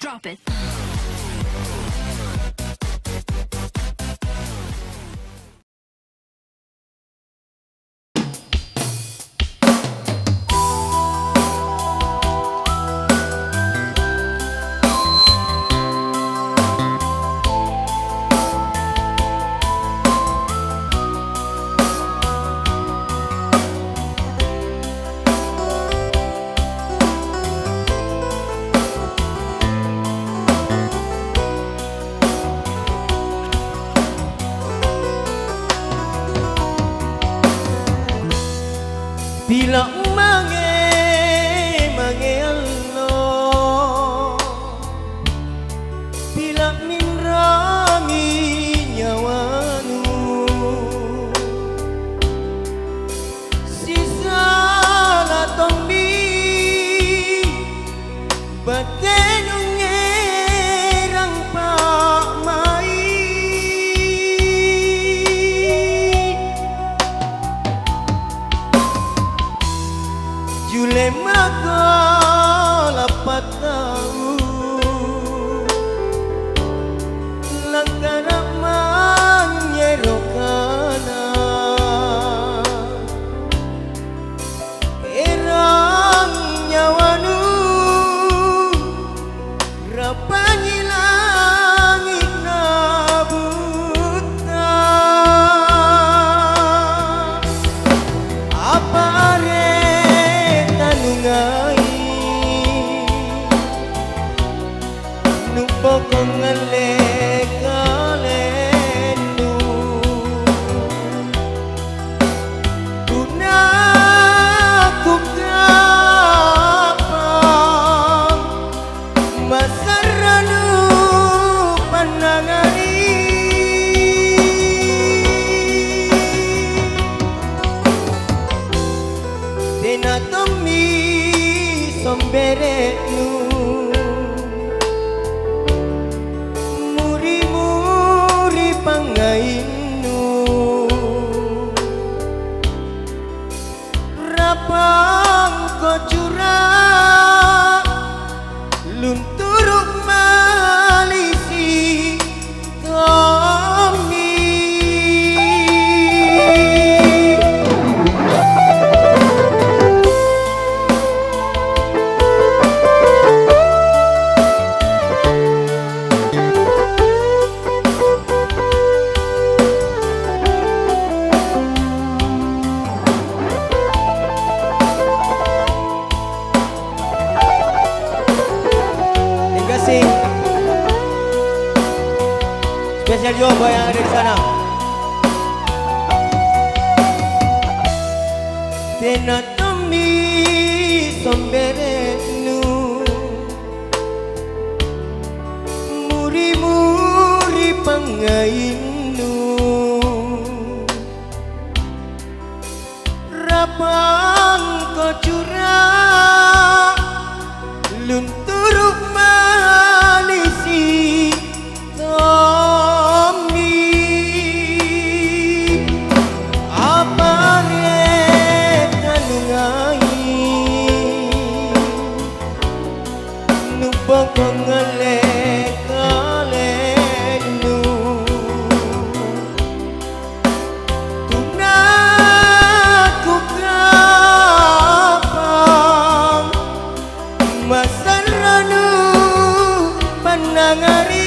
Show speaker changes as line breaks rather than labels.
Drop it.
Bila mange Allah, bila minrami nyawanu, sisa latombi batenung ngerang pak mai. Jule maka lapat tahu langkana menyerokana erang nyawanu rapanyi langit nabuta apa pokong lekalenu tunaku kapang masaranu panangani tenatomi somberetnu pangainu rapang ko curang lunturuk malisi kami spesial juga yang ada di sana. Tenatomi somberetnu muri-muri pangainu rapang ko curang lunturuk malisi pokong lekalenu tunaku kapang masaranu panangari